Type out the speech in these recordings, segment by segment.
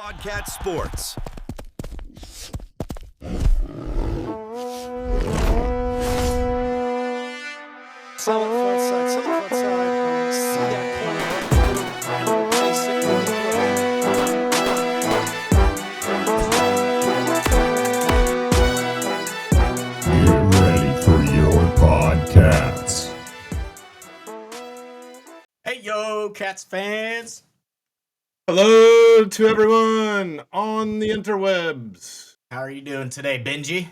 Paw'dCats Sports. Sell it front side, sell it front side. See that corner. Place it in Get ready for your Paw'dCats. Hey, yo, Cats fans. Hello to everyone on the interwebs. How are you doing today, Benji?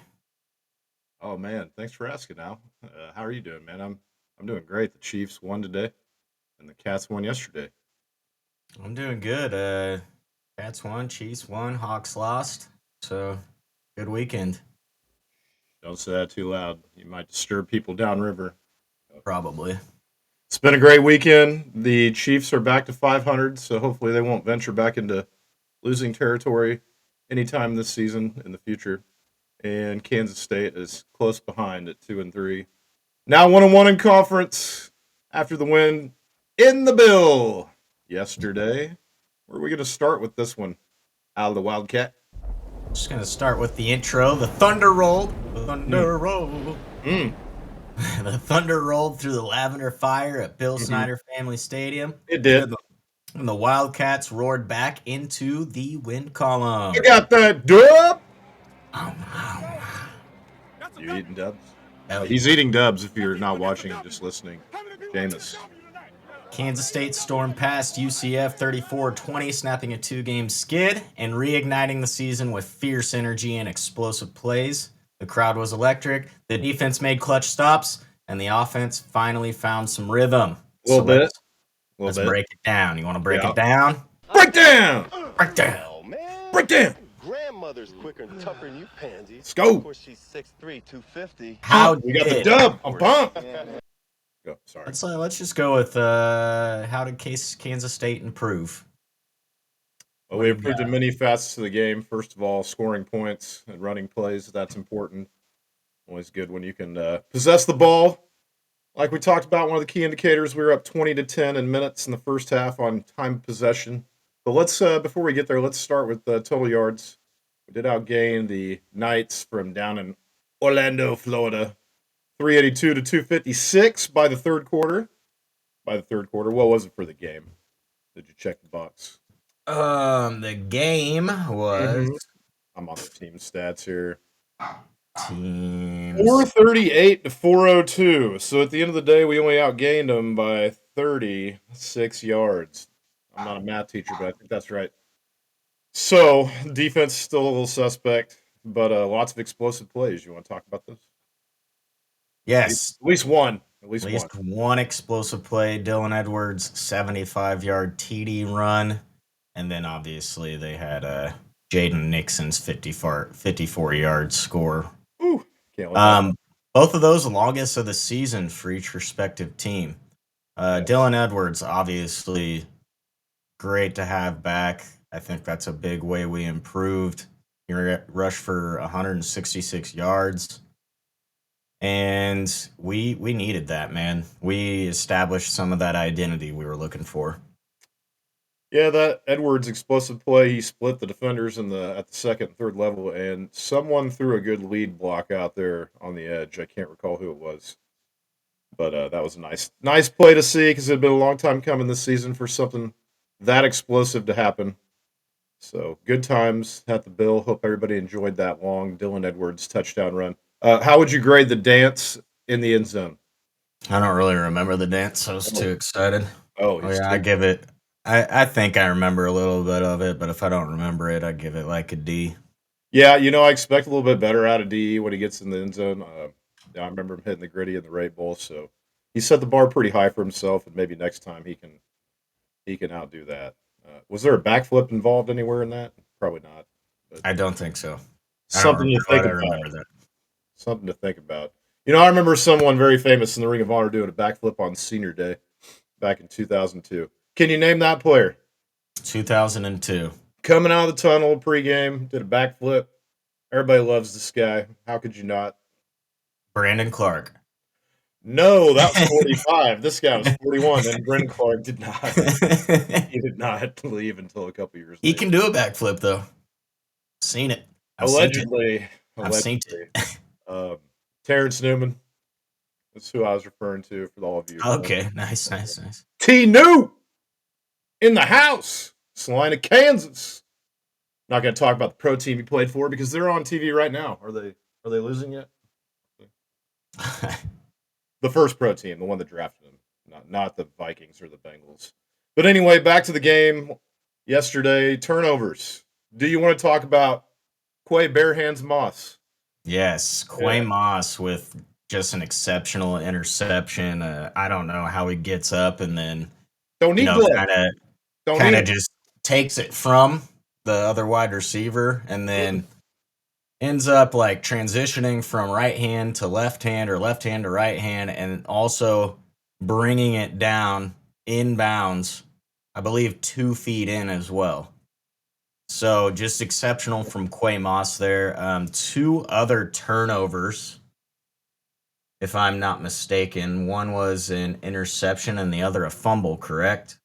Oh man, thanks for asking. Al, how are you doing, man? I'm doing great. The Chiefs won today, and the Cats won yesterday. I'm doing good. Cats won, Chiefs won, Hawks lost. So, good weekend. Don't say that too loud. You might disturb people downriver. Probably. It's been a great weekend. The Chiefs are back to 500, so hopefully they won't venture back into losing territory anytime this season in the future. And Kansas State is close behind at 2-3. Now 1-1 in conference after the win in the Bill yesterday. Where are we going to start with this one? Out of the Wildcat. Just going to start with the intro. The Thunder rolled. The Thunder rolled. The Thunder rolled through the lavender fire at Bill Snyder Family Stadium. It did. And the Wildcats roared back into the win column. I got that dub. You eating dubs? He's eating dubs if you're not watching and just listening. Jameis. Kansas State stormed past UCF 34-20, snapping a two-game skid and reigniting the season with fierce energy and explosive plays. The crowd was electric, the defense made clutch stops, and the offense finally found some rhythm. Let's break it down. You want to break it down? Break down! Break down! Oh, man. Break down! Grandmother's quicker and tougher than you pansies. Let's go. Of course, she's 6'3", 250. We got the dub. I'm pumped. Go. Sorry. Let's just go with how did Kansas State improve? Well, we improved in many facets of the game. First of all, scoring points and running plays. That's important. Always good when you can possess the ball. Like we talked about, one of the key indicators, we were up 20-10 in minutes in the first half on time possession. But let's before we get there, let's start with total yards. We did outgain the Knights from down in Orlando, Florida, 382 to 256 by the third quarter. What was it for the game? Did you check the box? The game was I'm on the team stats here. teams 438 to 402. So at the end of the day, we only outgained them by 36 yards. I'm not a math teacher, but I think that's right. So defense is still a little suspect, but lots of explosive plays. You want to talk about this? Yes. At least one. At least one explosive play. Dylan Edwards, 75-yard TD run. And then obviously they had Jaden Nixon's 54-yard score. Ooh, can't let both of those longest of the season for each respective team. Dylan Edwards, obviously great to have back. I think that's a big way we improved. He rushed for 166 yards. And we needed that, man. We established some of that identity we were looking for. Yeah, that Edwards explosive play, he split the defenders at the second and third level, and someone threw a good lead block out there on the edge. I can't recall who it was. But that was a nice play to see because it had been a long time coming this season for something that explosive to happen. So good times at the Bill. Hope everybody enjoyed that long Dylan Edwards touchdown run. How would you grade the dance in the end zone? I don't really remember the dance. I was too excited. I give it. I think I remember a little bit of it, but if I don't remember it, I give it like a D. Yeah, I expect a little bit better out of D when he gets in the end zone. I remember him hitting the gritty in the Ray Bowl, so he set the bar pretty high for himself, and maybe next time he can outdo that. Was there a backflip involved anywhere in that? Probably not. But I don't think so. Something to think about. I remember that. Something to think about. I remember someone very famous in the Ring of Honor doing a backflip on Senior Day back in 2002. Can you name that player? 2002. Coming out of the tunnel pregame, did a backflip. Everybody loves this guy. How could you not? Brandon Clark. No, that was 45. This guy was 41, and Brendan Clark did not. He did not leave until a couple years He later. can do a backflip though. Seen it. Allegedly. I've seen it. Terrence Newman. That's who I was referring to for all of you. Okay, nice. T. New in the house. Salina, Kansas. Not going to talk about the pro team he played for because they're on TV right now. Are they losing yet? The first pro team, the one that drafted him, not the Vikings or the Bengals. But anyway, back to the game yesterday. Turnovers. Do you want to talk about Quay Barehands Moss? Yes, Quay Moss with just an exceptional interception. I don't know how he gets up and then kind of just takes it from the other wide receiver and then ends up like transitioning from right hand to left hand or left hand to right hand and also bringing it down inbounds, I believe 2 feet in as well. So just exceptional from Quay Moss there. 2 other turnovers, if I'm not mistaken. One was an interception and the other a fumble, correct?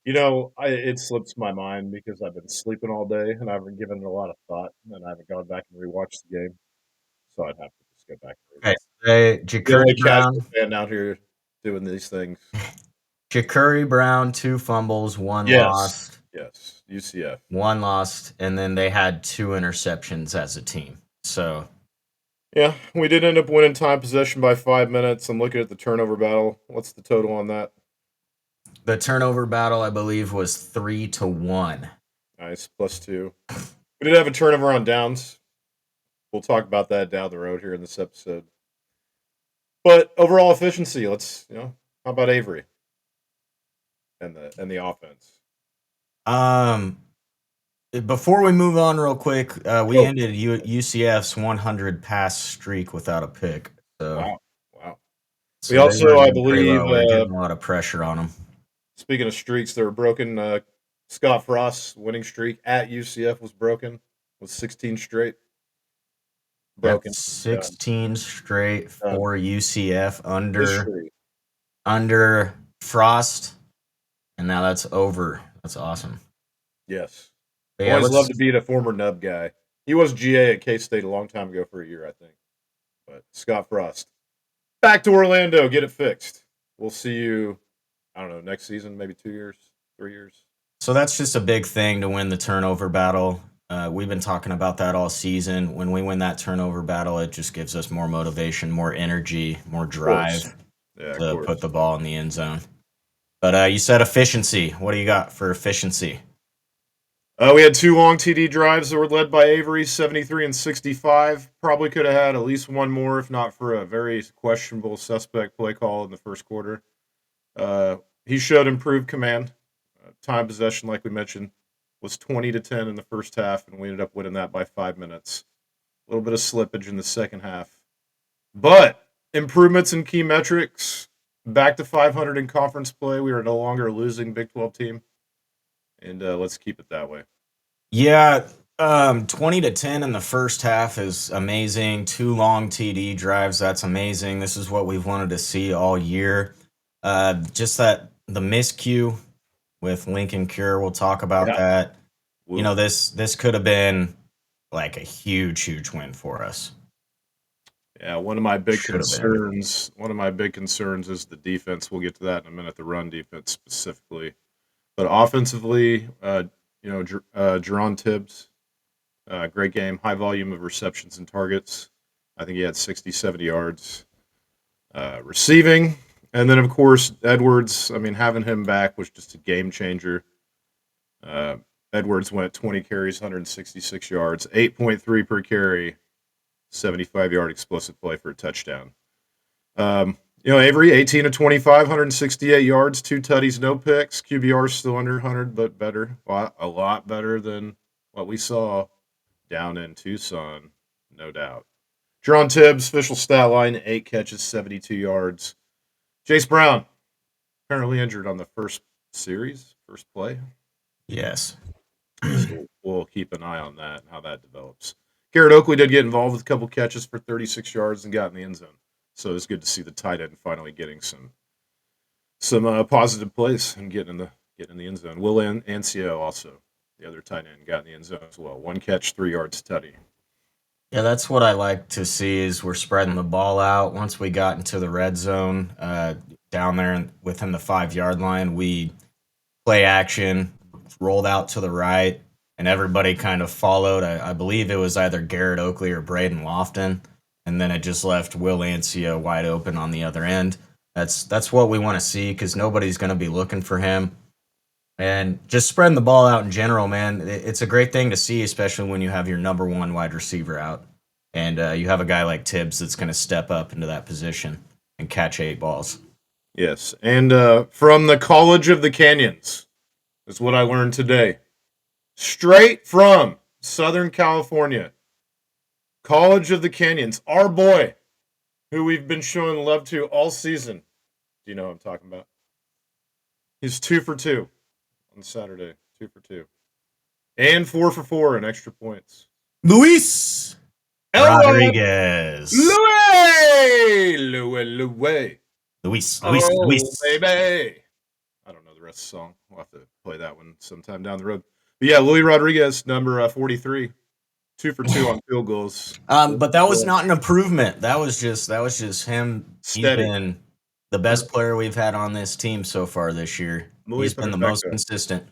You know, it slips my mind because I've been sleeping all day and I haven't given it a lot of thought, and I haven't gone back and rewatched the game. So I'd have to just go back and rewatch. Okay, The only casual fan out here doing these things. Ja'Cory Brown, 2 fumbles, 1 lost. Yes, UCF. 1 lost, and then they had 2 interceptions as a team. So, yeah, we did end up winning time possession by 5 minutes. I'm looking at the turnover battle. What's the total on that? The turnover battle, I believe, was 3-1. Nice, +2. We did have a turnover on downs. We'll talk about that down the road here in this episode. But overall efficiency, how about Avery and the offense? Before we move on real quick, we ended UCF's 100 pass streak without a pick. So, wow. So we also, I believe, we're getting a lot of pressure on them. Speaking of streaks, they were broken. Scott Frost's winning streak at UCF was broken with 16 straight. Broken. That's 16 straight for UCF under Frost, and now that's over. That's awesome. Yes. But always love to beat a former Nub guy. He was GA at K-State a long time ago for a year, I think. But Scott Frost. Back to Orlando. Get it fixed. We'll see you, I don't know, next season, maybe 2 years, 3 years. So that's just a big thing to win the turnover battle. We've been talking about that all season. When we win that turnover battle, it just gives us more motivation, more energy, more drive to put the ball in the end zone. But you said efficiency. What do you got for efficiency? We had 2 long TD drives that were led by Avery, 73 and 65. Probably could have had at least one more, if not for a very questionable suspect play call in the first quarter. He showed improved command. Time possession, like we mentioned, was 20-10 in the first half, and we ended up winning that by 5 minutes. A little bit of slippage in the second half. But improvements in key metrics. Back to 500 in conference play. We are no longer a losing Big 12 team. And let's keep it that way. Yeah, 20-10 in the first half is amazing. 2 long TD drives, that's amazing. This is what we've wanted to see all year. Just that the miscue with Lincoln Cure, we'll talk about that. Woo. You know, this could have been like a huge win for us. Yeah, one of my big concerns is the defense. We'll get to that in a minute, the run defense specifically. But offensively, Jerron Tibbs, great game, high volume of receptions and targets. I think he had 60, 70 yards. Receiving, and then, of course, Edwards, having him back was just a game changer. Edwards went 20 carries, 166 yards, 8.3 per carry, 75-yard explosive play for a touchdown. Avery, 18 of 25, 168 yards, 2 tutties, no picks. QBR still under 100, but better. A lot better than what we saw down in Tucson, no doubt. Jerron Tibbs, official stat line, 8 catches, 72 yards. Jace Brown, apparently injured on the first play. Yes. So we'll keep an eye on that and how that develops. Garrett Oakley did get involved with a couple catches for 36 yards and got in the end zone. So it's good to see the tight end finally getting some positive plays and getting in the end zone. Will Ancio also, the other tight end, got in the end zone as well. 1 catch, 3 yards tutty. Yeah, that's what I like to see is we're spreading the ball out. Once we got into the red zone, down there within the 5-yard line, we play action, rolled out to the right, and everybody kind of followed. I believe it was either Garrett Oakley or Braden Lofton, and then it just left Will Ancio wide open on the other end. That's what we want to see because nobody's going to be looking for him. And just spreading the ball out in general, man, it's a great thing to see, especially when you have your number one wide receiver out. And you have a guy like Tibbs that's going to step up into that position and catch 8 balls. Yes, and from the College of the Canyons is what I learned today. Straight from Southern California, College of the Canyons, our boy, who we've been showing love to all season. Do you know what I'm talking about? He's 2 for 2 on Saturday, 2 for 2. And 4 for 4 in extra points. Luis Rodriguez. Louis. Luis. Baby. I don't know the rest of the song. We'll have to play that one sometime down the road. But yeah, Louis Rodriguez, number 43, 2 for 2 on field goals. But that was not an improvement. That was just him. Steady. He's been the best player we've had on this team so far this year. Muy He's been the most consistent.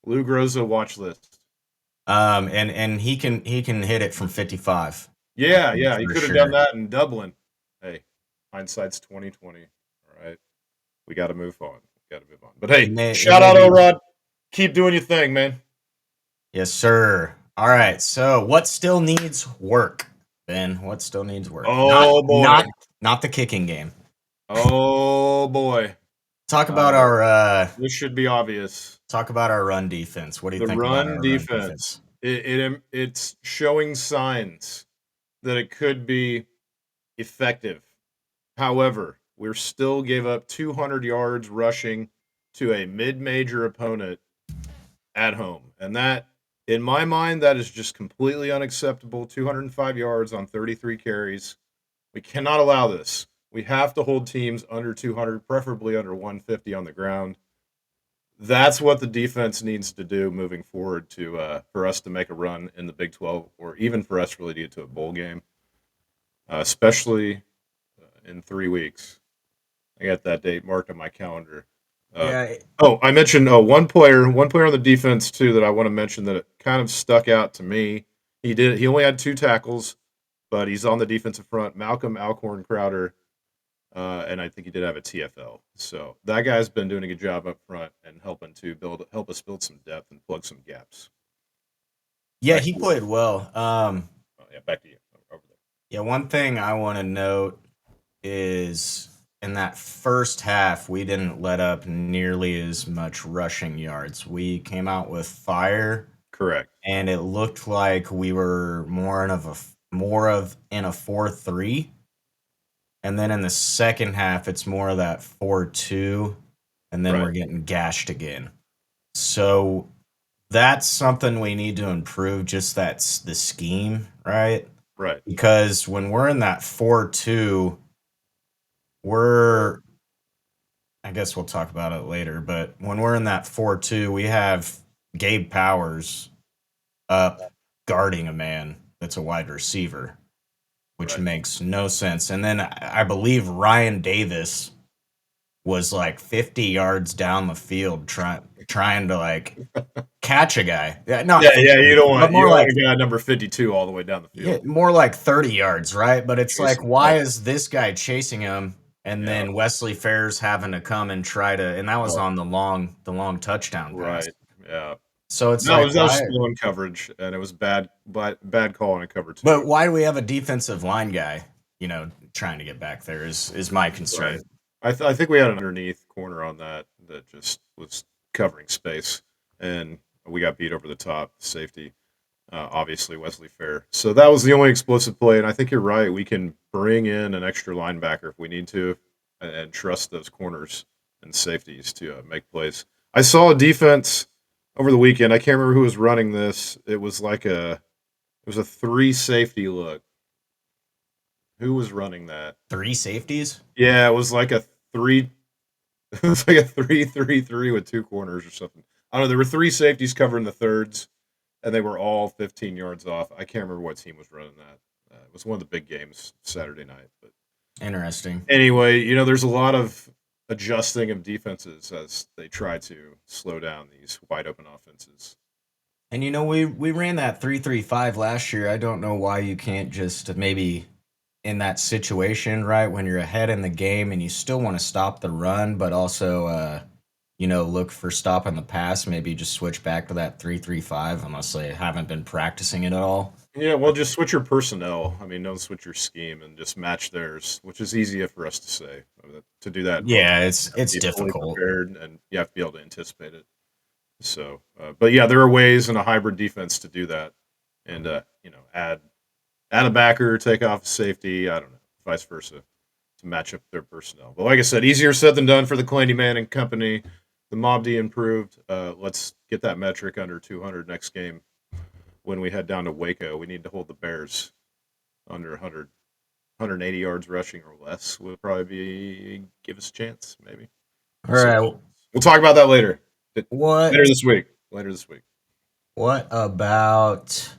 Lou Groza watch list. And he can hit it from 55. Yeah, he For could have sure. done that in Dublin. Hey, hindsight's 2020. All right, we got to move on. But hey, shout out O-Rod. Keep doing your thing, man. Yes, sir. All right. So, what still needs work, Ben? What still needs work? Oh, boy. Not the kicking game. Oh boy. Talk about our. This should be obvious. Talk about our run defense. What do you The think run about our defense? run defense? It's showing signs that it could be effective. However, we still gave up 200 yards rushing to a mid-major opponent at home. And that, in my mind, that is just completely unacceptable. 205 yards on 33 carries. We cannot allow this. We have to hold teams under 200, preferably under 150 on the ground. That's what the defense needs to do moving forward for us to make a run in the Big 12, or even for us really to get to a bowl game, especially in 3 weeks. I got that date marked on my calendar. I mentioned one player on the defense too that I want to mention that it kind of stuck out to me. He only had 2 tackles, but he's on the defensive front. Malcolm Alcorn Crowder. And I think he did have a TFL. So that guy's been doing a good job up front and helping to help us build some depth and plug some gaps. Yeah, he played well. Back to you over there. Yeah, one thing I want to note is in that first half, we didn't let up nearly as much rushing yards. We came out with fire. Correct. And it looked like we were more in a 4-3. And then in the second half, it's more of that 4-2, and then we're getting gashed again. So that's something we need to improve, just that's the scheme, right? Right. Because when we're in that 4-2, I guess we'll talk about it later, but when we're in that 4-2, we have Gabe Powers up guarding a man that's a wide receiver, which makes no sense. And then I believe Ryan Davis was like 50 yards down the field trying to like catch a guy. You don't want a guy number 52 all the way down the field. Yeah, more like 30 yards, right? But it's like, why is this guy chasing him? And then Wesley Fair's having to come and try to, and that was on the long touchdown pass. Right. Yeah. So it's that was slow in coverage, and it was bad call on a cover 2. But why do we have a defensive line guy, trying to get back there is my concern. Right. I think we had an underneath corner on that just was covering space, and we got beat over the top. Safety, obviously Wesley Fair. So that was the only explosive play, and I think you're right. We can bring in an extra linebacker if we need to, and trust those corners and safeties to make plays. I saw a defense over the weekend. I can't remember who was running this. It was like a 3 safety look. Who was running that? 3 safeties? Yeah, it was like a 3 it was like a 3-3-3 with 2 corners or something. I don't know, there were 3 safeties covering the thirds, and they were all 15 yards off. I can't remember what team was running that. It was one of the big games Saturday night. But Interesting. anyway, there's a lot of adjusting of defenses as they try to slow down these wide open offenses. And we ran that 3-3-5 last year. I don't know why you can't just maybe in that situation, right, when you're ahead in the game and you still want to stop the run, but also look for stopping the pass, maybe just switch back to that 3-3-5 unless they haven't been practicing it at all. Yeah, well, just switch your personnel. I mean, don't switch your scheme and just match theirs, which is easier for us to say. To do that, Yeah, it's you have to be fully difficult. prepared, and you have to be able to anticipate it. So, but yeah, there are ways in a hybrid defense to do that, and add a backer, take off a safety. I don't know, vice versa, to match up their personnel. But like I said, easier said than done for the Clandy Man and company. The Mob D improved. Let's get that metric under 200 next game. When we head down to Waco, we need to hold the Bears under 180 yards rushing or less. Would probably give us a chance, maybe. All right. We'll talk about that later. What? Later this week. What about?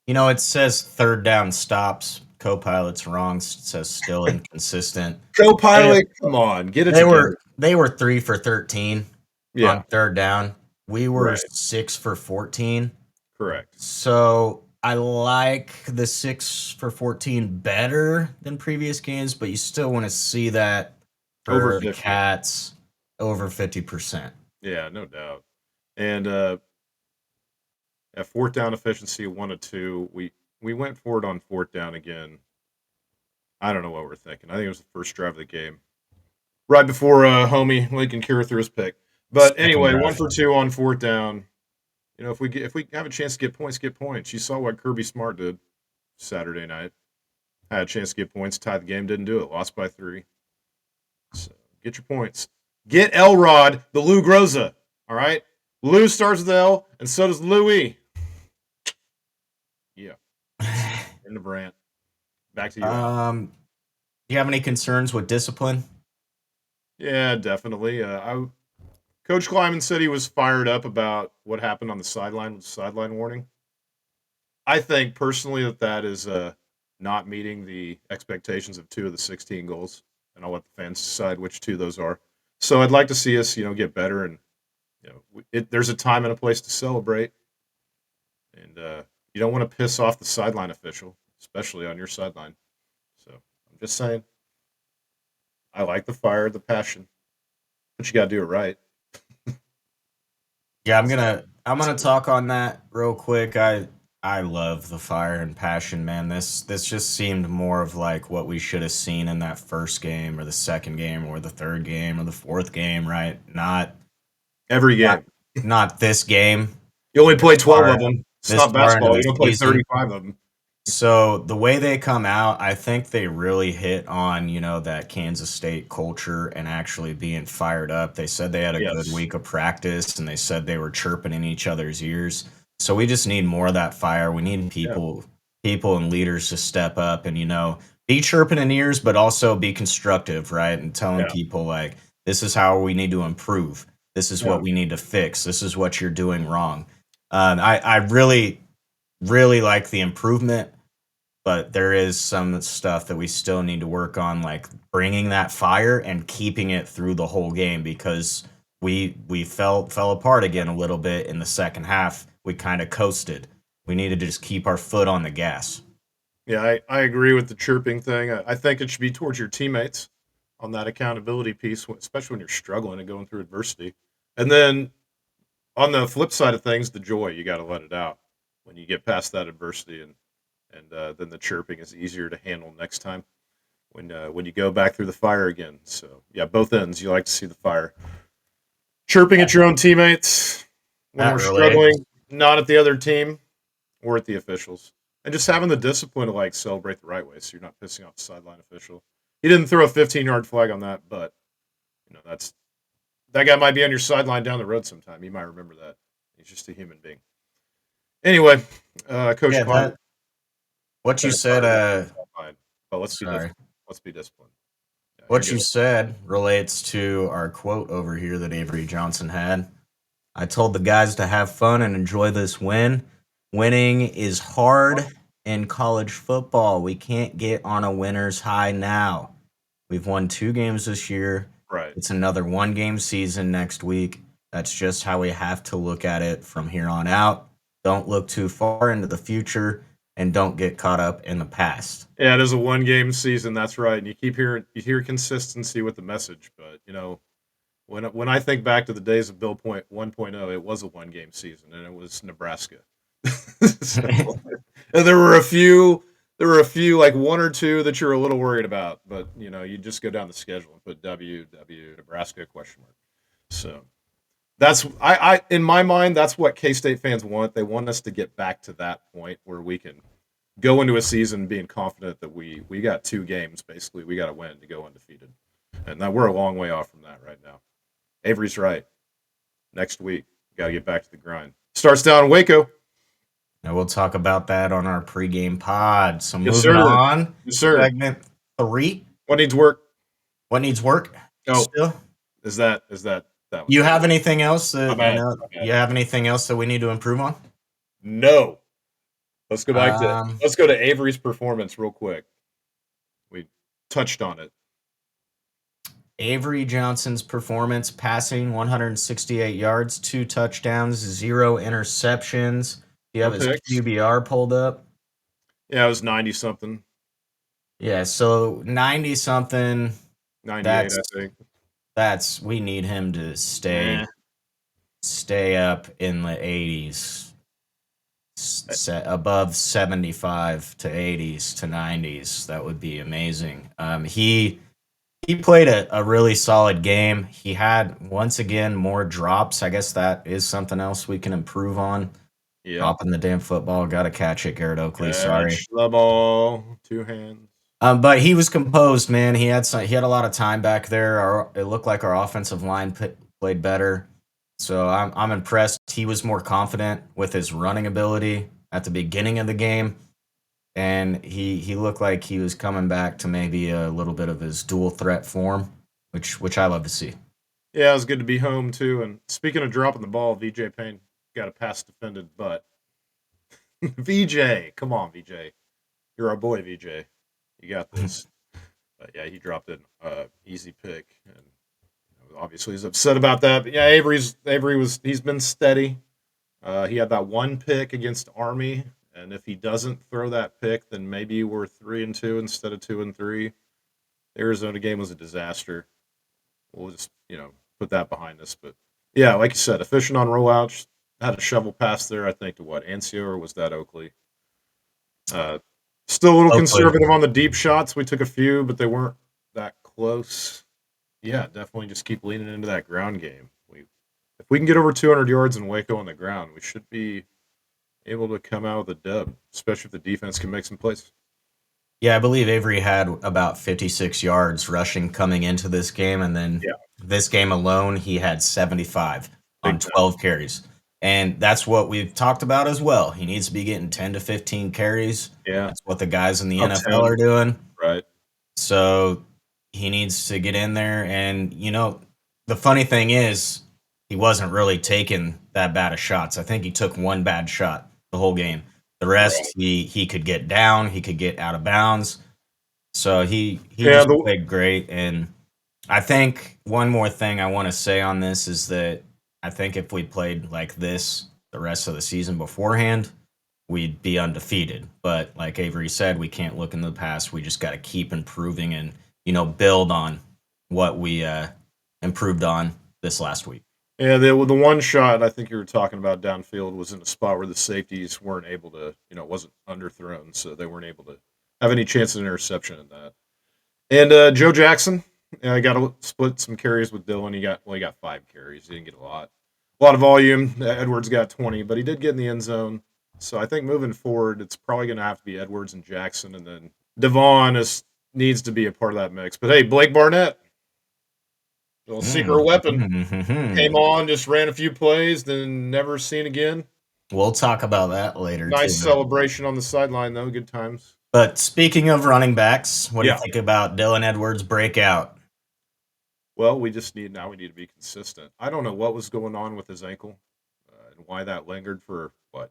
It says third down stops. Copilot's wrong. It says still inconsistent. Copilot, come on, get it together. They were 3 for 13 Yeah, on third down. We were Right. 6 for 14. correct. So I like the 6 for 14 better than previous games, but you still want to see that for Over the 50. Cats over 50%. Yeah, no doubt. And at fourth down efficiency, 1 of 2. We went for it on fourth down again. I don't know what we're thinking. I think it was the first drive of the game, right before homie Lincoln Cure threw his pick. But Second anyway, drive. 1 for 2 on fourth down. If we have a chance to get points, get points. You saw what Kirby Smart did Saturday night. Had a chance to get points, tied the game, didn't do it. Lost by 3. So get your points. Get Elrod, the Lou Groza. All right? Lou starts with L, and so does Louie. Yeah. In the Brant. Back to you. Do you have any concerns with discipline? Yeah, definitely. Coach Kleiman said he was fired up about what happened on the sideline with the sideline warning. I think personally that is not meeting the expectations of 2 of the 16 goals, and I'll let the fans decide which 2 those are. So I'd like to see us, get better, and there's a time and a place to celebrate, and you don't want to piss off the sideline official, especially on your sideline. So I'm just saying, I like the fire, the passion, but you got to do it right. Yeah, I'm gonna talk on that real quick. I love the fire and passion, man. This just seemed more of like what we should have seen in that first game or the second game or the third game or the fourth game, right? Not Every game. not this game. You only play 12 far- of them. It's this not far into basketball. the You don't play season. 35 of them. So the way they come out, I think they really hit on, that Kansas State culture and actually being fired up. They said they had a Yes. good week of practice, and they said they were chirping in each other's ears. So we just need more of that fire. We need people and leaders to step up and, be chirping in ears, but also be constructive, right? And telling Yeah. people like, this is how we need to improve. This is what we need to fix. This is what you're doing wrong. I really, really like the improvement, but there is some stuff that we still need to work on, like bringing that fire and keeping it through the whole game, because we fell apart again a little bit in the second half. We kind of coasted. We needed to just keep our foot on the gas. Yeah, I agree with the chirping thing. I think it should be towards your teammates on that accountability piece, especially when you're struggling and going through adversity. And then on the flip side of things, the joy, you got to let it out when you get past that adversity, and then the chirping is easier to handle next time when you go back through the fire again. So yeah, both ends, you like to see the fire. Chirping at your own teammates when Not we're really. struggling, not at the other team or at the officials. And just having the discipline to celebrate the right way, so you're not pissing off the sideline official. He didn't throw a 15-yard flag on that, but that guy might be on your sideline down the road sometime. You might remember that. He's just a human being. Anyway, Coach Clark. What you said, But let's be Sorry. disciplined. Let's be disciplined. Yeah, What you're you good. said relates to our quote over here that Avery Johnson had. I told the guys to have fun and enjoy this win. Winning is hard in college football. We can't get on a winner's high now. We've won 2 games this year. Right. It's another 1-game season next week. That's just how we have to look at it from here on out. Don't look too far into the future and don't get caught up in the past. Yeah, it is a 1-game season. That's right. And you hear consistency with the message. But, when I think back to the days of Bill 1.0, it was a 1-game season, and it was Nebraska. So, and there were a few, like 1 or 2 that you're a little worried about. But, you just go down the schedule and put Nebraska ? So that's I in my mind, that's what K-State fans want. They want us to get back to that point where we can go into a season being confident that we got 2 games, basically. We got to win to go undefeated. And now we're a long way off from that right now. Avery's right. Next week, got to get back to the grind. Starts down in Waco. And we'll talk about that on our pregame pod. So Yes, moving sir. on, Yes, sir. segment 3. What needs work? What needs work? Oh. Still? Is that one? You have anything else that My bad. My bad. you have anything else that we need to improve on? No. Let's go back Um, let's go to Avery's performance real quick. We touched on it. Avery Johnson's performance, passing 168 yards, 2 touchdowns, 0 interceptions. Do you have No his picks. QBR pulled up? Yeah, it was 90 something. Yeah, so 90 something. 98, I think. That's we need him to stay up in the 80s. Above 75 to 80s to 90s. That would be amazing. He played a really solid game. He had, once again, more drops. I guess that is something else we can improve on. Yeah. Dropping the damn football. Got to catch it, Garrett Oakley. Sorry. Catch the ball. 2 hands. But he was composed, man. He had a lot of time back there. It looked like our offensive line played better. So I'm impressed. He was more confident with his running ability at the beginning of the game. And he looked like he was coming back to maybe a little bit of his dual threat form, which I love to see. Yeah, it was good to be home, too. And speaking of dropping the ball, VJ Payne got a pass defended, but VJ, come on, VJ. You're our boy, VJ. You got this. But yeah, he dropped an easy pick, and obviously he's upset about that. But yeah, he's been steady. He had that 1 pick against Army. And if he doesn't throw that pick, then maybe we're 3-2 instead of 2-3. The Arizona game was a disaster. We'll just, put that behind us. But yeah, like you said, efficient on rollouts. Had a shovel pass there, I think, to what? Ancio, or was that Oakley? Still a little Oakley. conservative on the deep shots. We took a few, but they weren't that close. Yeah, definitely just keep leaning into that ground game. If we can get over 200 yards in Waco on the ground, we should be able to come out with a dub, especially if the defense can make some plays. Yeah, I believe Avery had about 56 yards rushing coming into this game, and then this game alone, he had 75 on 12 carries. And that's what we've talked about as well. He needs to be getting 10 to 15 carries. Yeah. That's what the guys in the Up NFL 10. are doing. Right. So he needs to get in there. And, the funny thing is, he wasn't really taking that bad of shots. I think he took 1 bad shot the whole game. The rest, he could get down. He could get out of bounds. So he just played great. And I think one more thing I want to say on this is that I think if we played like this the rest of the season beforehand, we'd be undefeated. But like Avery said, we can't look in the past. We just got to keep improving and, build on what we improved on this last week. Yeah, the 1 shot I think you were talking about downfield was in a spot where the safeties weren't able to, it wasn't underthrown, so they weren't able to have any chance of interception in that. And Joe Jackson, I got to split some carries with Dylan. He got 5 carries. He didn't get a lot of volume. Edwards got 20, but he did get in the end zone. So I think moving forward, it's probably going to have to be Edwards and Jackson, and then Devon needs to be a part of that mix. But hey, Blake Barnett, little secret weapon, came on, just ran a few plays, then never seen again. We'll talk about that later, Nice too. celebration on the sideline, though. Good times. But speaking of running backs, what do you Yeah. think about Dylan Edwards' breakout? Well, we need to be consistent. I don't know what was going on with his ankle and why that lingered for, 4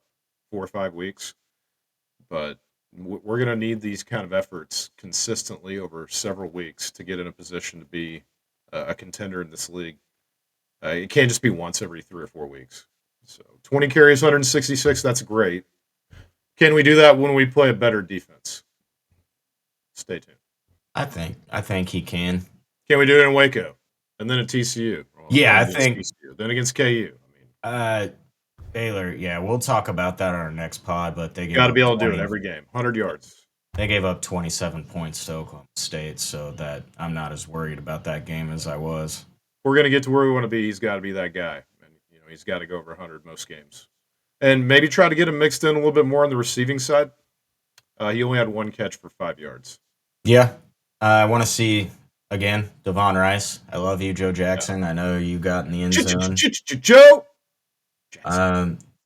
or 5 weeks. But we're going to need these kind of efforts consistently over several weeks to get in a position to be a contender in this league. It can't just be once every 3 or 4 weeks. So 20 carries, 166, that's great. Can we do that when we play a better defense? Stay tuned. I think he can. Can we do it in Waco? And then at TCU? Yeah, then I against think- TCU, then against KU. Baylor, yeah, we'll talk about that on our next pod, but they Got to up be able to do 20 it every game. 100 yards. They gave up 27 points to Oklahoma State, so that I'm not as worried about that game as I was. If we're going to get to where we want to be, he's got to be that guy. And he's got to go over 100 most games. And maybe try to get him mixed in a little bit more on the receiving side. He only had 1 catch for 5 yards. Yeah. I want to see, again, Devon Rice. I love you, Joe Jackson. Yeah. I know you got in the end zone. Joe!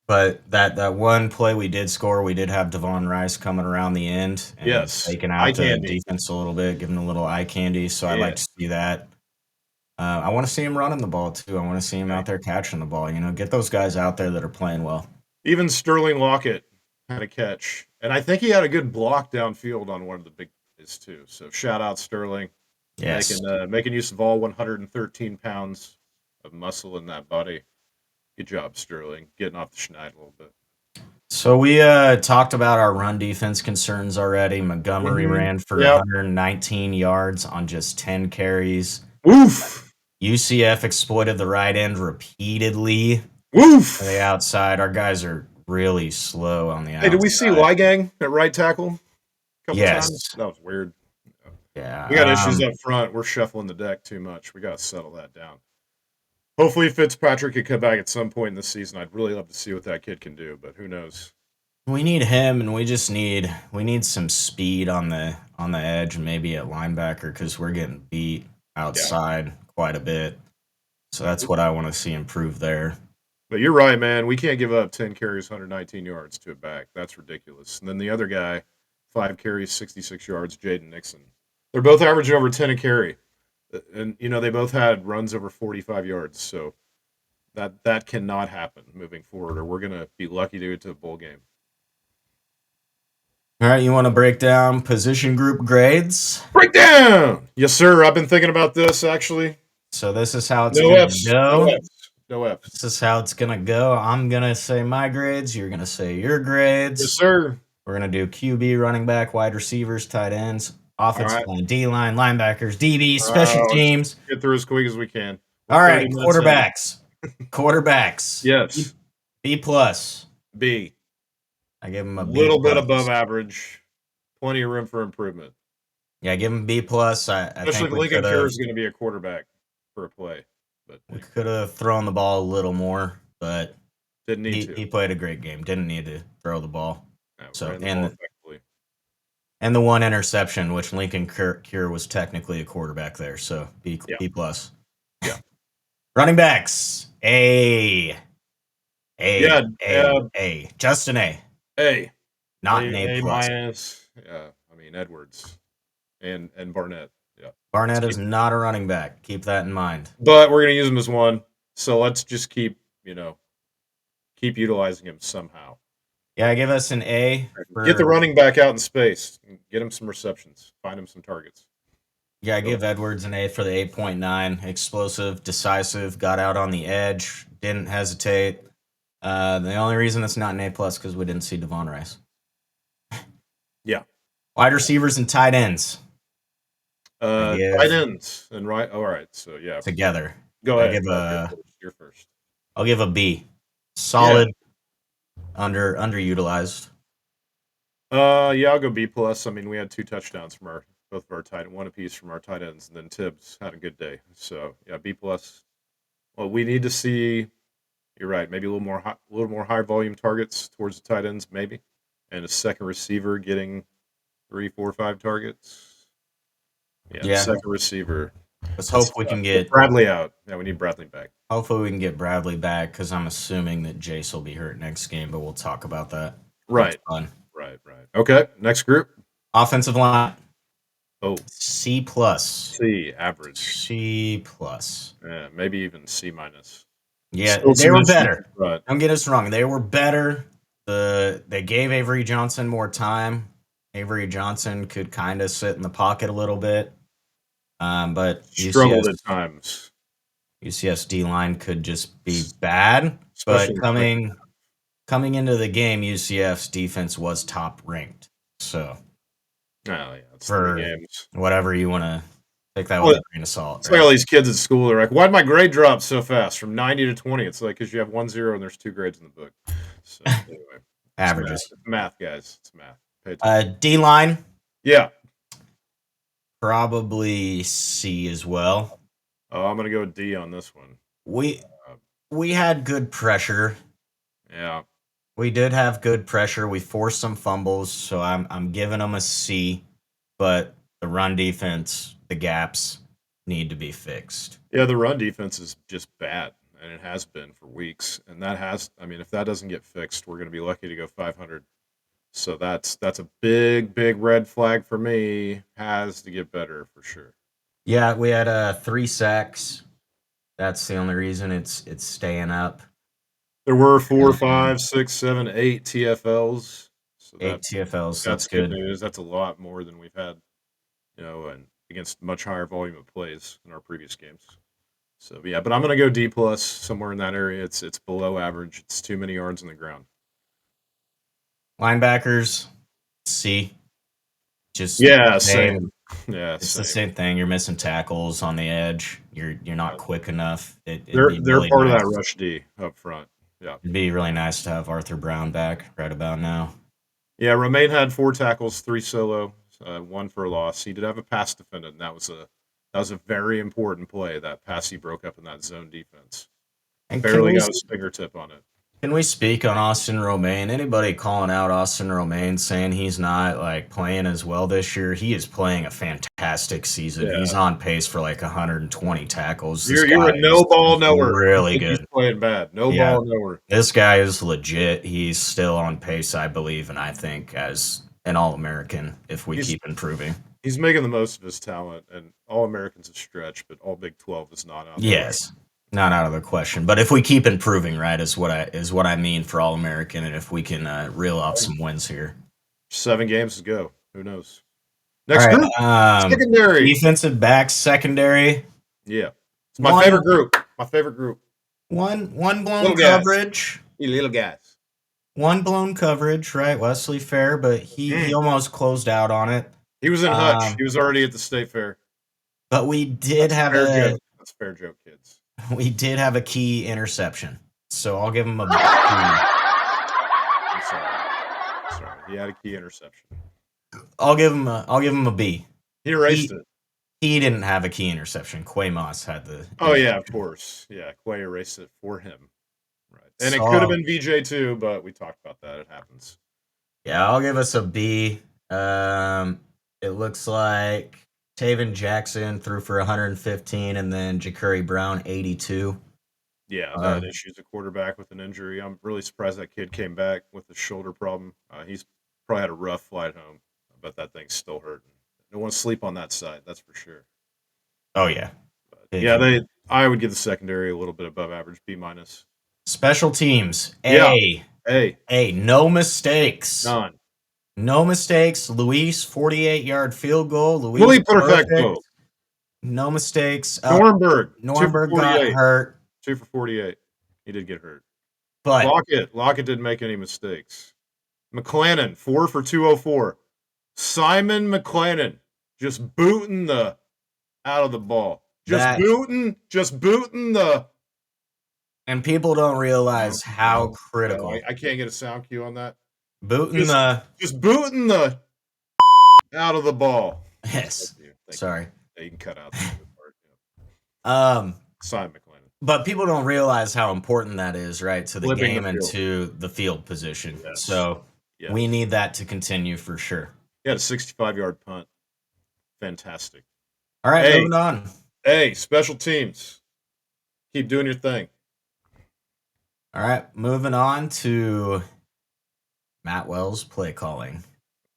But that one play we did score, we did have Devon Rice coming around the end and taking out the defense a little bit, giving a little eye candy. So I'd like to see that. I want to see him running the ball, too. I want to see him out there catching the ball. Get those guys out there that are playing well. Even Sterling Lockett had a catch. And I think he had a good block downfield on one of the big plays, too. So shout out Sterling. Yes. Making use of all 113 pounds of muscle in that body. Good job, Sterling. Getting off the schneid a little bit. So we talked about our run defense concerns already. Montgomery ran for 119 yards on just 10 carries. Oof! UCF exploited the right end repeatedly. Oof! On the outside. Our guys are really slow on the outside. Hey, did we see Lygang at right tackle a couple times? That was weird. Yeah. We got issues up front. We're shuffling the deck too much. We got to settle that down. Hopefully Fitzpatrick could come back at some point in the season. I'd really love to see what that kid can do, but who knows? We need him, and we need some speed on the edge and maybe at linebacker because we're getting beat outside quite a bit. So that's what I want to see improve there. But you're right, man. We can't give up 10 carries, 119 yards to a back. That's ridiculous. And then the other guy, 5 carries, 66 yards, Jaden Nixon. They're both averaging over 10 a carry. And, they both had runs over 45 yards. So that cannot happen moving forward, or we're going to be lucky to get to a bowl game. All right, you want to break down position group grades? Break down! Yes, sir. I've been thinking about this, actually. So this is how it's going to go. No F's. This is how it's going to go. I'm going to say my grades. You're going to say your grades. Yes, sir. We're going to do QB, running back, wide receivers, tight ends, offensive line, D-line, linebackers, DB, special teams. Get through as quick as we can. All right, quarterbacks. Quarterbacks. Yes. B+. B. I give him a B+. Little bit above average. Plenty of room for improvement. Yeah, give him B+. Especially if Lincoln Cure is going to be a quarterback for a play. But we could have thrown the ball a little more, but didn't need to. He played a great game. Didn't need to throw the ball. So and the one interception, which Lincoln Cure was technically a quarterback there. So B+. Yeah. Running backs. A. Justin A. A. Not an A+. minus. Yeah, Edwards and Barnett. Yeah. Barnett is not a running back. Keep that in mind. But we're going to use him as one. So let's just keep utilizing him somehow. Yeah, give us an A. Get the running back out in space. Get him some receptions. Find him some targets. Yeah, give Edwards an A for the 8.9. Explosive, decisive, got out on the edge, didn't hesitate. The only reason it's not an A+ because we didn't see Devon Rice. Yeah. Wide receivers and tight ends. Tight ends and right. All right. So yeah. Together. Go ahead. You're first. I'll give a B. Solid. Yeah. Underutilized. I'll go B+. We had 2 touchdowns from both of our tight ends, 1 apiece from our tight ends, and then Tibbs had a good day. So yeah, B+. Well, we need to see. You're right. Maybe a little more high volume targets towards the tight ends, maybe, and a second receiver getting 3, 4, 5 targets. Yeah. Second receiver. Let's hope we can get Bradley out. Yeah, we need Bradley back. Hopefully we can get Bradley back because I'm assuming that Jace will be hurt next game, but we'll talk about that. Right. Fun. Right. Okay, next group. Offensive line. Oh, C plus. C, average. C plus. Yeah, maybe even C minus. Yeah, Still they were some issues, better. but Don't get us wrong. They were better. They gave Avery Johnson more time. Avery Johnson could kind of sit in the pocket a little bit. But struggled at times. UCF's D-line could just be bad. Especially But coming into the game, UCF's defense was top ranked. So it's for 3 games. Whatever you want to take that with a grain of salt. It's like all these kids at school are like, why'd my grade drop so fast from 90 to 20? It's like because you have 1 0 and there's 2 grades in the book. So anyway. Averages. It's math, guys. It's math. D-line. Yeah. Probably C as well. Oh, I'm gonna go D on this one. We had good pressure. Yeah. We did have good pressure. We forced some fumbles, so I'm giving them a C. But the run defense, the gaps need to be fixed. Yeah, the run defense is just bad, and it has been for weeks. And if that doesn't get fixed, we're gonna be lucky to go 500. So that's a big red flag for me. Has to get better for sure. Yeah, we had 3 sacks. That's the only reason it's staying up. There were 4, 5, 6, 7, 8 TFLs. So 8 TFLs. That's good good news. That's a lot more than we've had, and against much higher volume of plays in our previous games. So yeah, but I'm gonna go D plus somewhere in that area. It's below average. It's too many yards on the ground. Linebackers, C. Just same. Yeah, it's the same thing. You're missing tackles on the edge. You're not quick enough. They're part of that rush D up front. Yeah, it'd be really nice to have Arthur Brown back right about now. Yeah, Romaine had 4 tackles, 3 solo, 1 for a loss. He did have a pass defended, and that was a very important play. That pass he broke up in that zone defense. And barely got his fingertip on it. Can we speak on Austin Romaine? Anybody calling out Austin Romaine saying he's not playing as well this year? He is playing a fantastic season. Yeah. He's on pace for 120 tackles. You're a no ball knower. Really good. He's playing bad. No ball knower. This guy is legit. He's still on pace, I believe, and I think as an All-American if we keep improving. He's making the most of his talent, and All-American's a stretch, but All Big 12 is not out there. Yes. Not out of the question, but if we keep improving, right, is what I mean for All-American, and if we can reel off some wins here. 7 games to go. Who knows? Next group, secondary. Defensive back, secondary. Yeah, it's my favorite group. My favorite group. One blown coverage. You little guys. One blown coverage, right? Wesley Fair, but he almost closed out on it. He was in Hutch. He was already at the state fair. But we did have That's a fair joke, kids. We did have a key interception, so I'll give him a B. I'm sorry. He had a key interception. I'll give him a B. He erased it. He didn't have a key interception. Quay Moss had the. Oh yeah, of course. Yeah, Quay erased it for him. Right, and it could have been VJ too, but we talked about that. It happens. Yeah, I'll give us a B. It looks like Taven Jackson threw for 115, and then Ja'Curry Brown 82. Yeah, that issue's a quarterback with an injury. I'm really surprised that kid came back with a shoulder problem. He's probably had a rough flight home, but that thing's still hurting. No one sleep on that side, that's for sure. Oh yeah, I would give the secondary a little bit above average, B minus. Special teams, A. No mistakes. None. No mistakes. Luis, 48-yard field goal. Luis, really perfecto. No mistakes. Nornberg got hurt. 2 for 48. He did get hurt. But Lockett didn't make any mistakes. McClannon, 4 for 204. Simon McClannon just booting the out of the ball. Just booting the. And people don't realize how critical. I can't get a sound cue on that. Just booting the out of the ball. Yes. Sorry. Yeah, you can cut out that part. Simon McClannon. But people don't realize how important that is, right, to the game and to the field position. Yes. So we need that to continue for sure. He had a 65-yard punt. Fantastic. All right, moving on. Hey, special teams. Keep doing your thing. All right, moving on to Matt Wells' play calling.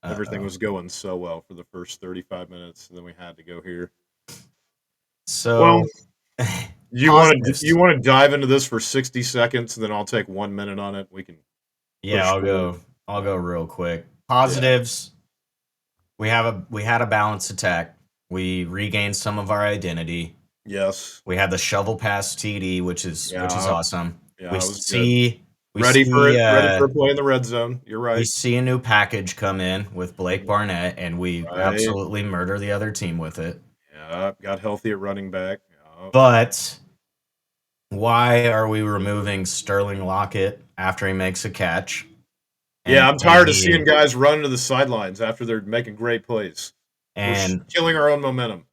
Everything was going so well for the first 35 minutes, and then we had to go here. So, You want positives. to dive into this for 60 seconds, and then I'll take 1 minute on it. We can. Yeah, I'll go real quick. Positives. We had a balanced attack. We regained some of our identity. Yes. We had the shovel pass TD, which is awesome. Yeah, We it was see good. Ready for see, it. Ready for a play in the red zone. You're we right. see a new package come in with Blake Barnett, and we absolutely murder the other team with it. Yeah, got healthy at running back. Yeah. But why are we removing Sterling Lockett after he makes a catch? Yeah, I'm tired of seeing guys run to the sidelines after they're making great plays. And we're killing our own momentum.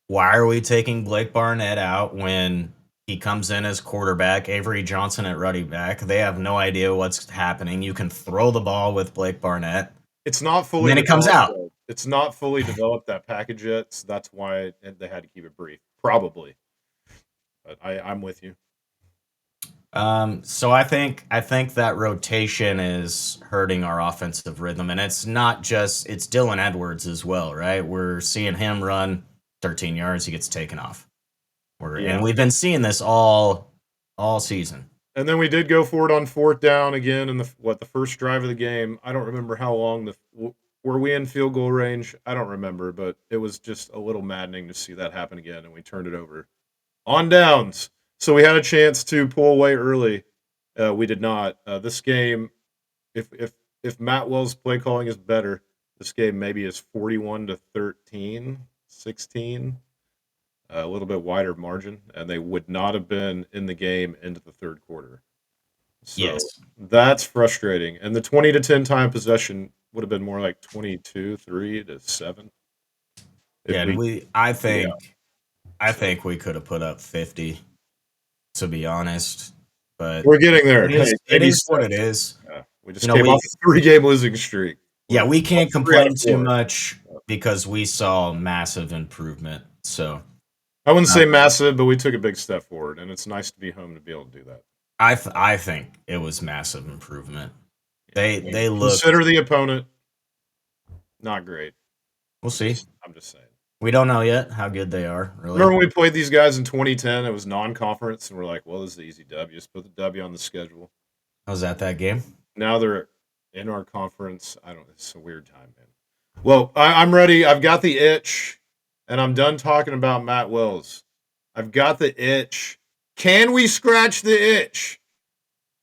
Why are we taking Blake Barnett out when he comes in as quarterback, Avery Johnson at running back? They have no idea what's happening. You can throw the ball with Blake Barnett. It's not fully and then it comes out. Though. It's not fully developed, that package yet, so that's why they had to keep it brief. Probably. But I'm with you. So I think that rotation is hurting our offensive rhythm, and it's not just it's Dylan Edwards as well, right? We're seeing him run 13 yards, he gets taken off. And we've been seeing this all season. And then we did go for it on fourth down again in the first drive of the game. I don't remember how long were we in field goal range? I don't remember, but it was just a little maddening to see that happen again, and we turned it over on downs. So we had a chance to pull away early. We did not. This game, if Matt Wells' play calling is better, this game maybe is 41-13, 16. A little bit wider margin, and they would not have been in the game into the third quarter. So that's frustrating. And the 20-10 time possession would have been more like 22-3-7. I think we could have put up 50, to be honest. But we're getting there. It is what it is. Yeah, we just came off a 3-game losing streak. Yeah, we can't complain too much because we saw massive improvement. So I wouldn't say massive, but we took a big step forward, and it's nice to be home to be able to do that. I think it was massive improvement. They look. Consider the opponent. Not great. We'll see. I'm just saying. We don't know yet how good they are. Really. Remember when we played these guys in 2010? It was non-conference, and we're like, well, this is the easy W. Just put the W on the schedule. Was that game? Now they're in our conference. It's a weird time, man. Well, I'm ready. I've got the itch. And I'm done talking about Matt Wells. I've got the itch. Can we scratch the itch?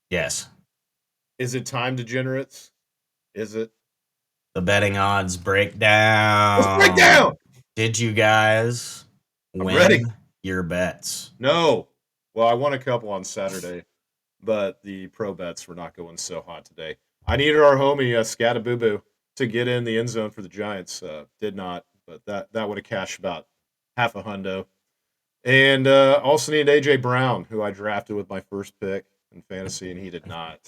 Yes. Is it time, degenerates? Is it? The betting odds breakdown. Let's break down. Did you guys win your bets? No. Well, I won a couple on Saturday, but the pro bets were not going so hot today. I needed our homie Scattaboo to get in the end zone for the Giants. Did not. But that would have cashed about half a hundo. And also need A.J. Brown, who I drafted with my first pick in fantasy, and he did not.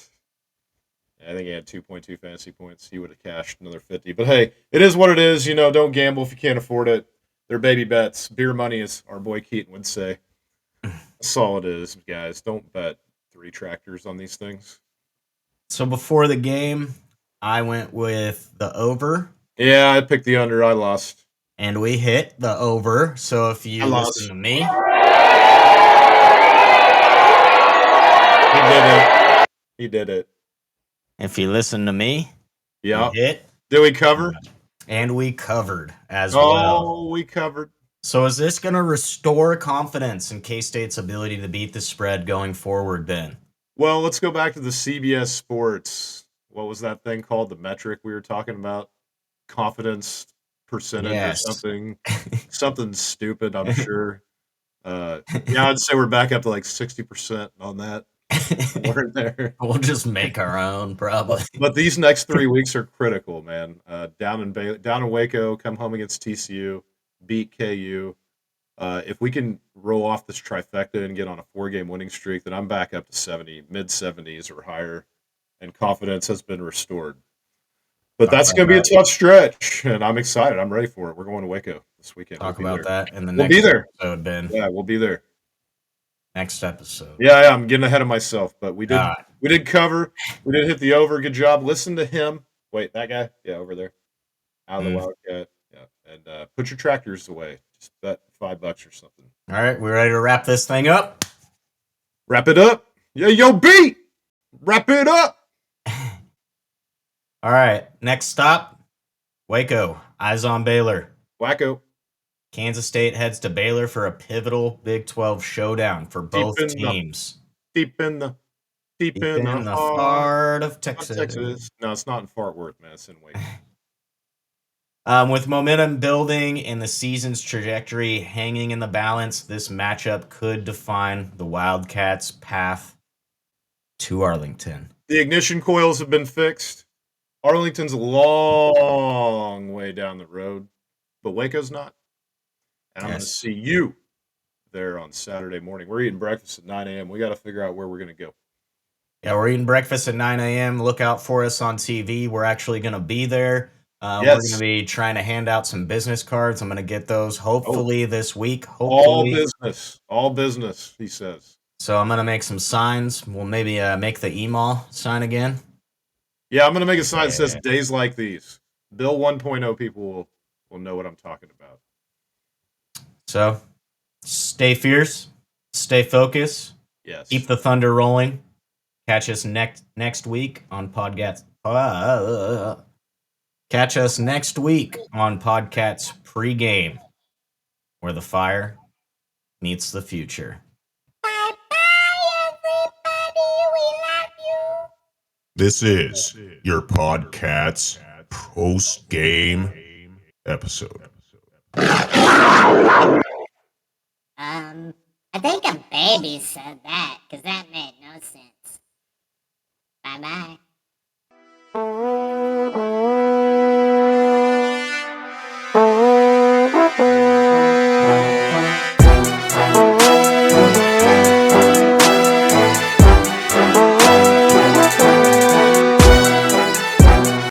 I think he had 2.2 fantasy points. He would have cashed another 50. But, hey, it is what it is. Don't gamble if you can't afford it. They're baby bets. Beer money, as our boy Keaton would say. That's all it is, guys. Don't bet 3 tractors on these things. So before the game, I went with the over. Yeah, I picked the under. I lost. And we hit the over. So if you listen to me. He did it. If you listen to me. Yeah. Hit. Did we cover? And we covered as well. Oh, we covered. So is this going to restore confidence in K-State's ability to beat the spread going forward, Ben? Well, let's go back to the CBS Sports. What was that thing called? The metric we were talking about? Confidence percentage or something. Something stupid, I'm sure. I'd say we're back up to like 60% on that. We're there. We'll just make our own, probably. But these next 3 weeks are critical, man. Down in Waco, come home against TCU, beat KU. If we can roll off this trifecta and get on a 4-game winning streak, then I'm back up to mid-70s or higher, and confidence has been restored. But that's going to be a tough stretch, and I'm excited. I'm ready for it. We're going to Waco. this weekend. Talk We'll be about there. that in the We'll next be there. episode, Ben. Yeah, we'll be there. Next episode. Yeah, I'm getting ahead of myself, but we did God. we did cover. We did hit the over. Good job. Listen to him. Wait, that guy? Yeah, over there. Out of the Wildcat. Yeah. And put your tractors away. Just bet $5 or something. All right, we ready to wrap this thing up? Wrap it up. Yeah, yo, B! Wrap it up. All right, next stop, Waco. Eyes on Baylor. Wacko. Kansas State heads to Baylor for a pivotal Big 12 showdown for both in the- teams. Deep in the heart heart of of Texas. Texas. No, it's not in Fort Worth, man. It's in Waco. With momentum building and the season's trajectory hanging in the balance, this matchup could define the Wildcats' path to Arlington. The ignition coils have been fixed. Arlington's a long way down the road, but Waco's not. And I'm going to Yes. see you there on Saturday morning. We're eating breakfast at 9 a.m. We got to figure out where we're going to go. Yeah, we're eating breakfast at 9 a.m. Look out for us on TV. We're actually going to be there. We're Yes. going to be trying to hand out some business cards. I'm going to get those hopefully this week. All Hopefully. business, he says. So I'm going to make some signs. We'll maybe make the email sign again. Yeah, I'm going to make a sign that says Yeah. days like these. Bill 1.0 people will know what I'm talking about. So stay fierce, stay focused, Yes. keep the thunder rolling. Catch us next week on Paw'dCats. Catch us next week on Paw'dCats pregame, where the fire meets the future. This is your Paw'dCats post-game episode. I think a baby said that, because that made no sense. Bye-bye.